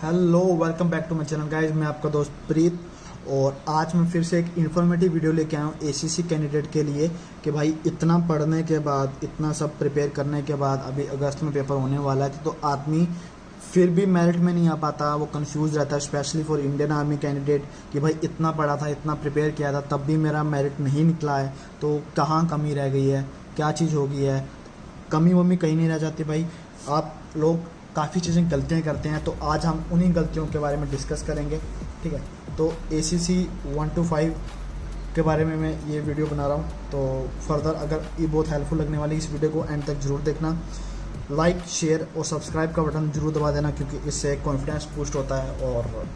Hello, welcome back to my channel guys. मैं आपका दोस्त प्रीत और आज मैं फिर से एक इन्फॉर्मेटिव वीडियो लेके आया हूँ एसीसी कैंडिडेट के लिए कि भाई इतना पढ़ने के बाद, इतना सब प्रिपेयर करने के बाद अभी अगस्त में पेपर होने वाला है तो आदमी फिर भी मेरिट में नहीं आ पाता, वो कंफ्यूज रहता है। Specially for Indian army candidate कि भाई इतना पढ़ा था, इतना प्रिपेयर किया था, तब भी मेरा मेरिट नहीं निकला है, तो कहाँ कमी रह गई है, क्या चीज़ हो गई है। कमी वमी कहीं नहीं रह जाती भाई। आप लोग काफ़ी चीज़ें गलतियाँ करते हैं, तो आज हम उन्हीं गलतियों के बारे में डिस्कस करेंगे। ठीक है, तो ACC 1 to 5 के बारे में मैं ये वीडियो बना रहा हूँ। तो फर्दर अगर ये बहुत हेल्पफुल लगने वाली इस वीडियो को एंड तक ज़रूर देखना। लाइक, शेयर और सब्सक्राइब का बटन ज़रूर दबा देना, क्योंकि इससे कॉन्फिडेंस बूस्ट होता है और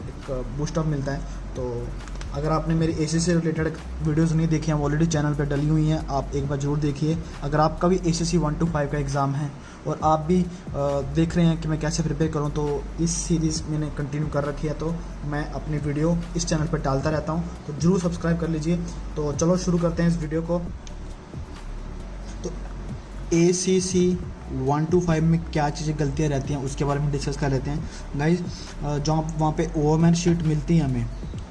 एक बूस्टअप मिलता है। तो अगर आपने मेरी ACC से रिलेटेड वीडियोस नहीं देखी हैं, वो ऑलरेडी चैनल पे डली हुई हैं, आप एक बार ज़रूर देखिए। अगर आपका भी ACC 1 to 5 का एग्ज़ाम है और आप भी देख रहे हैं कि मैं कैसे प्रिपेयर करूं, तो इस सीरीज़ मैंने कंटिन्यू कर रखी है, तो मैं अपनी वीडियो इस चैनल पर डालता रहता हूं, तो ज़रूर सब्सक्राइब कर लीजिए। तो चलो शुरू करते हैं इस वीडियो को। तो ACC 1 to 5 में क्या चीज़ें गलतियाँ रहती हैं उसके बारे में डिस्कस कर लेते हैं गाइज। जो आप वहाँ पे ओवरमैन शीट मिलती है हमें,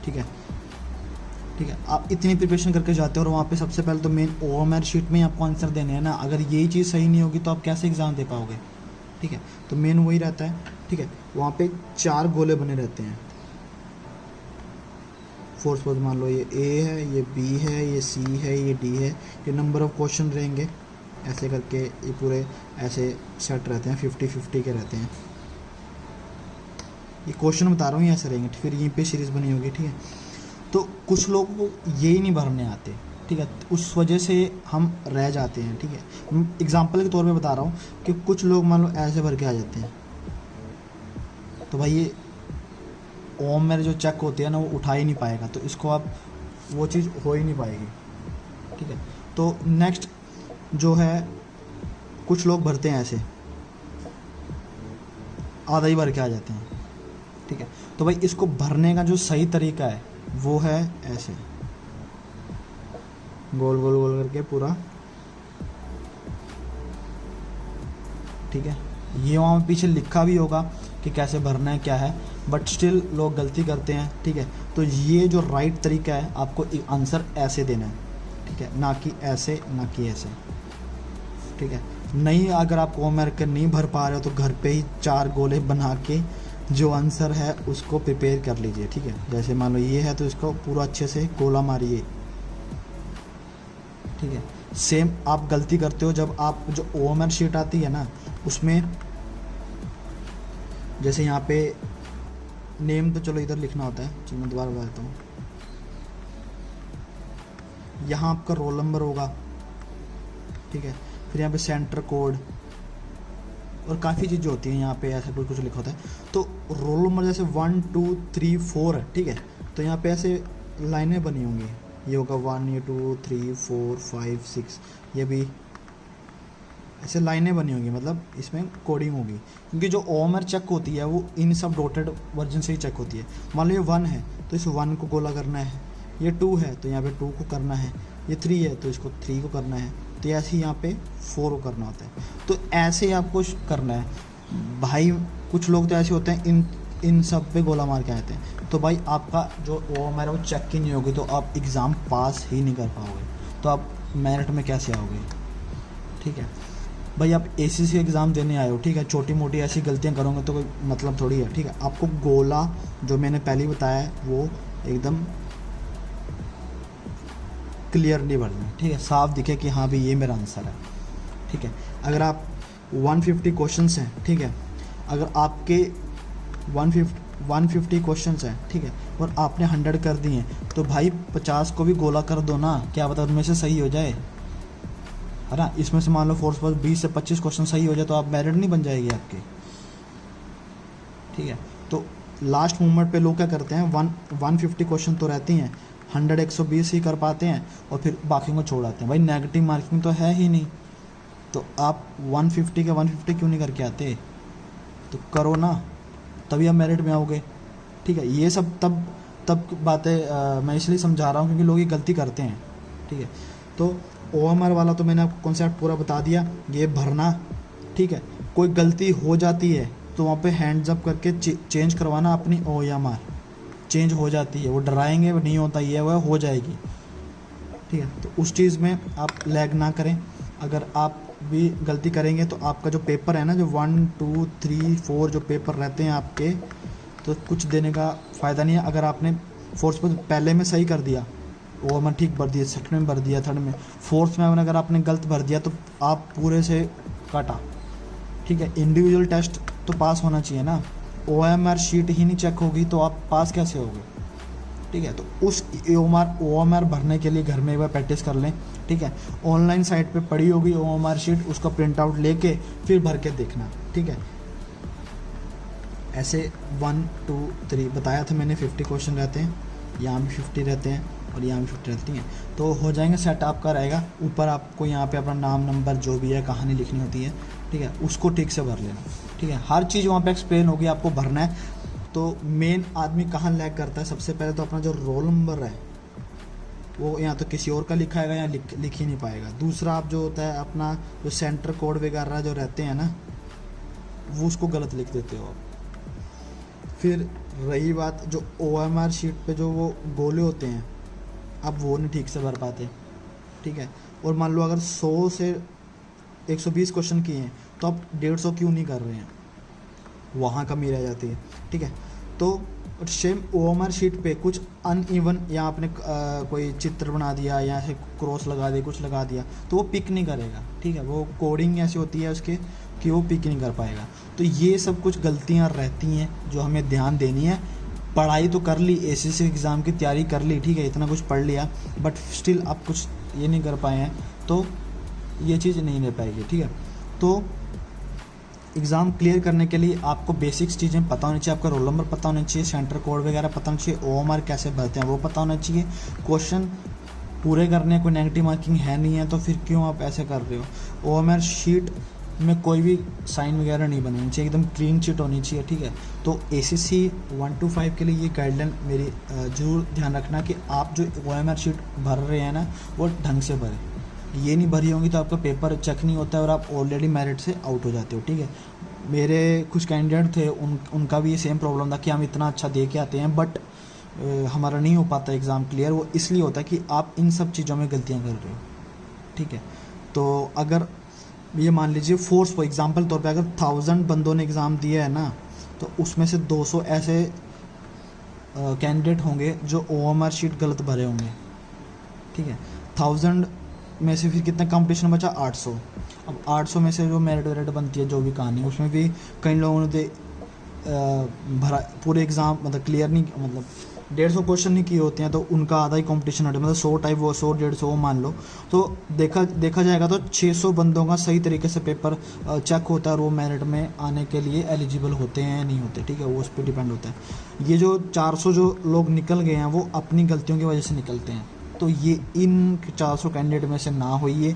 ठीक है, आप इतनी प्रिपरेशन करके जाते हो और वहाँ पे सबसे पहले तो मेन ओवरमैन शीट में ही आपको आंसर देने हैं ना। अगर यही चीज़ सही नहीं होगी तो आप कैसे एग्ज़ाम दे पाओगे। ठीक है, तो मेन वही रहता है। ठीक है, वहाँ पे 4 गोले बने रहते हैं। फोर्स सपोज मान लो ये A है, ये B है, ये C है, ये D है। ये नंबर ऑफ क्वेश्चन रहेंगे ऐसे करके, ये पूरे ऐसे सेट रहते हैं, 50-50 के रहते हैं। ये क्वेश्चन बता रहा हूँ, ये ऐसे रहेंगे। फिर यहीं पे सीरीज़ बनी होगी। ठीक है, तो कुछ लोगों को यही नहीं भरने आते। ठीक है, उस वजह से हम रह जाते हैं। ठीक है, एग्जांपल के तौर पे बता रहा हूँ कि कुछ लोग मान लो ऐसे भर के आ जाते हैं, तो भाई ये ओम में जो चेक होती है ना, वो उठा ही नहीं पाएगा, तो इसको आप वो चीज़ हो ही नहीं पाएगी। ठीक है, तो नेक्स्ट जो है, कुछ लोग भरते हैं ऐसे, आधा ही भर के आ जाते हैं। ठीक है, तो भाई इसको भरने का जो सही तरीका है वो है ऐसे गोल गोल गोल करके पूरा। ठीक है, ये वहाँ पीछे लिखा भी होगा कि कैसे भरना है, क्या है, बट स्टिल लोग गलती करते हैं। ठीक है, तो ये जो राइट तरीका है, आपको एक आंसर ऐसे देना है। ठीक है, ना कि ऐसे, ना कि ऐसे। ठीक है, नहीं, अगर आप होमवर्क नहीं भर पा रहे हो तो घर पे ही 4 गोले बना के जो आंसर है उसको प्रिपेयर कर लीजिए। ठीक है, जैसे मान लो ये है तो इसको पूरा अच्छे से गोला मारिए। ठीक है, सेम आप गलती करते हो जब आप जो ओवरमैन शीट आती है ना, उसमें जैसे यहाँ पे नेम तो चलो इधर लिखना होता है, चलो मैं दोबारा बता देता हूँ। यहाँ आपका रोल नंबर होगा। ठीक है, फिर यहाँ पे सेंटर कोड और काफ़ी चीज़ें होती हैं यहाँ पे, ऐसा कुछ लिखा होता है। तो रोल नंबर जैसे 1 2 3 4 है। ठीक है, तो यहाँ पे ऐसे लाइनें बनी होंगी, ये होगा 1, ये 2 3 4 5 6, ये भी ऐसे लाइनें बनी होंगी, मतलब इसमें कोडिंग होगी। क्योंकि जो ओमर चेक होती है वो इन सब डॉटेड वर्जन से ही चेक होती है। मान लो ये 1 है तो इस 1 को गोला करना है, ये 2 है तो यहाँ पे 2 को करना है, ये 3 है तो इसको 3 को करना है, तो ऐसे ही यहाँ पे 4 को करना होता है। तो ऐसे ही आपको करना है भाई। कुछ लोग तो ऐसे होते हैं इन सब पे गोला मार के आते हैं, तो भाई आपका जो वो मेरा वो चेक ही नहीं होगी, तो आप एग्ज़ाम पास ही नहीं कर पाओगे, तो आप मेरिट में कैसे आओगे। ठीक है भाई, आप ACC एग्ज़ाम देने आए हो। ठीक है, छोटी मोटी ऐसी गलतियाँ करोगे तो कोई मतलब थोड़ी है। ठीक है, आपको गोला जो मैंने पहले ही बताया है वो एकदम क्लियरली भरना है। ठीक है, साफ दिखे कि हाँ भी ये मेरा आंसर है। ठीक है, अगर आप 150 क्वेश्चंस हैं, ठीक है, अगर आपके 150 क्वेश्चंस हैं, ठीक है, और आपने 100 कर दिए हैं, तो भाई 50 को भी गोला कर दो ना, क्या पता उनमें से सही हो जाए, है ना। इसमें से मान लो फोर्स 20 से 25 क्वेश्चन सही हो जाए तो आप मेरिट नहीं बन जाएगी आपकी। ठीक है, तो लास्ट मोमेंट पे लोग क्या करते हैं, 150 क्वेश्चन तो रहती हैं, 100 120 ही कर पाते हैं और फिर बाकी को छोड़ आते हैं। भाई नेगेटिव मार्किंग तो है ही नहीं, तो आप 150 के 150 क्यों नहीं करके आते, तो करो ना, तभी आप मेरिट में आओगे। ठीक है, ये सब तब बातें मैं इसलिए समझा रहा हूँ क्योंकि लोग ये गलती करते हैं। ठीक है, तो OMR वाला तो मैंने आपको कॉन्सेप्ट पूरा बता दिया, ये भरना। ठीक है, कोई गलती हो जाती है तो वहाँ पे हैंड्स अप करके चेंज करवाना अपनी OMR, चेंज हो जाती है। वो डराएंगे नहीं होता, ये वह हो जाएगी, ठीक है। तो उस चीज़ में आप लैग ना करें। अगर आप भी गलती करेंगे तो आपका जो पेपर है ना, जो 1 2 3 4 जो पेपर रहते हैं आपके, तो कुछ देने का फ़ायदा नहीं है। अगर आपने फोर्थ में पहले में सही कर दिया, वो मैं ठीक भर दिया, सेकंड में भर दिया, थर्ड में, फोर्थ में अगर आपने गलत भर दिया तो आप पूरे से काटा, ठीक है। इंडिविजुअल टेस्ट तो पास होना चाहिए ना, OMR शीट ही नहीं चेक होगी तो आप पास कैसे होगे, ठीक है। तो उस OMR भरने के लिए घर में एक बार प्रैक्टिस कर लें, ठीक है। ऑनलाइन साइट पे पड़ी होगी OMR शीट, उसका प्रिंट आउट लेके फिर भर के देखना, ठीक है। ऐसे 1 2 3 बताया था मैंने, 50 क्वेश्चन रहते हैं, यहाँ भी 50 रहते हैं और यहाँ भी 50 रहती हैं, तो हो जाएंगे। सेट आपका रहेगा। ऊपर आपको यहाँ पे अपना नाम, नंबर, जो भी है, कहानी लिखनी होती है, ठीक है, उसको ठीक से भर लेना, ठीक है। हर चीज़ वहाँ पे एक्सप्लेन होगी, आपको भरना है। तो मेन आदमी कहाँ लैग करता है, सबसे पहले तो अपना जो रोल नंबर है वो यहाँ तो किसी और का लिखा है या लिख ही नहीं पाएगा। दूसरा आप जो होता है अपना जो सेंटर कोड वगैरह जो रहते हैं ना, वो उसको गलत लिख देते हो आप। फिर रही बात जो OMR शीट पे जो वो गोले होते हैं, अब वो नहीं ठीक से भर पाते, ठीक है। और मान लो अगर 100 से 120 क्वेश्चन किए हैं तो आप 150 क्यों नहीं कर रहे हैं, वहाँ कमी रह जाती है, ठीक है। तो सेम OMR शीट पे कुछ अनइवन या आपने कोई चित्र बना दिया या ऐसे क्रॉस लगा दिया, कुछ लगा दिया, तो वो पिक नहीं करेगा, ठीक है। वो कोडिंग ऐसी होती है उसके कि वो पिक नहीं कर पाएगा। तो ये सब कुछ गलतियाँ रहती हैं जो हमें ध्यान देनी है। पढ़ाई तो कर ली, ACC एग्ज़ाम की तैयारी कर ली, ठीक है, इतना कुछ पढ़ लिया, बट स्टिल आप कुछ ये नहीं कर पाए हैं, तो ये चीज़ नहीं रह पाएगी, ठीक है। तो एग्ज़ाम क्लियर करने के लिए आपको बेसिक्स चीज़ें पता होनी चाहिए, आपका रोल नंबर पता होना चाहिए, सेंटर कोड वगैरह पता होना चाहिए, OMR कैसे भरते हैं वो पता होना चाहिए, क्वेश्चन पूरे करने, कोई नेगेटिव मार्किंग है नहीं है तो फिर क्यों आप ऐसे कर रहे हो। OMR शीट में कोई भी साइन वगैरह नहीं बननी चाहिए, एकदम क्लीन शीट होनी चाहिए, ठीक है। तो ACC 1 to 5 के लिए ये गाइडलाइन मेरी ज़रूर ध्यान रखना कि आप जो OMR शीट भर रहे हैं ना, वो ढंग से भरें। ये नहीं भरी होंगी तो आपका पेपर चेक नहीं होता है और आप ऑलरेडी मेरिट से आउट हो जाते हो, ठीक है। मेरे कुछ कैंडिडेट थे, उनका भी ये सेम प्रॉब्लम था कि हम इतना अच्छा दे के आते हैं बट हमारा नहीं हो पाता एग्ज़ाम क्लियर। वो इसलिए होता है कि आप इन सब चीज़ों में गलतियाँ कर रहे हो, ठीक है। तो अगर ये मान लीजिए फोर्स फॉर एग्जाम्पल तौर पे अगर 1000 बंदों ने एग्ज़ाम दिया है ना, तो उसमें से 200 ऐसे कैंडिडेट होंगे जो OMR शीट गलत भरे होंगे, ठीक है। 1000 में से फिर कितना कंपटीशन बचा, 800। अब 800 में से जो मेरिट वेरिट बनती है, जो भी कहानी, उसमें भी कई लोगों ने भरा पूरे एग्ज़ाम, मतलब क्लियर नहीं, मतलब 150 क्वेश्चन नहीं किए होते हैं, तो उनका आधा ही कंपटीशन होता है, मतलब 100 टाइप वो 100 150 वो मान लो। तो देखा जाएगा तो 600 बंदों का सही तरीके से पेपर चेक होता है और वो मेरिट में आने के लिए एलिजिबल होते हैं या नहीं होते, ठीक है, वो उस पर डिपेंड होता है। ये जो 400 जो लोग निकल गए हैं वो अपनी गलतियों की वजह से निकलते हैं, तो ये इन 400 कैंडिडेट में से ना होइए।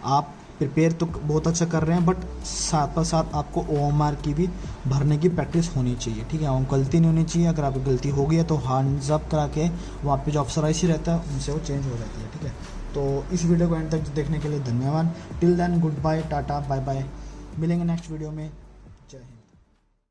आप प्रिपेयर तो बहुत अच्छा कर रहे हैं, बट साथ पर साथ आपको OMR की भी भरने की प्रैक्टिस होनी चाहिए, ठीक है। और गलती नहीं होनी चाहिए। अगर आपकी गलती हो गई है तो हैंड्स अप करा के वहाँ पे जो अफसर ऐसी रहता है उनसे वो चेंज हो जाती है, ठीक है। तो इस वीडियो को एंड तक देखने के लिए धन्यवाद। Till then good bye, tata, bye bye. मिलेंगे नेक्स्ट वीडियो में।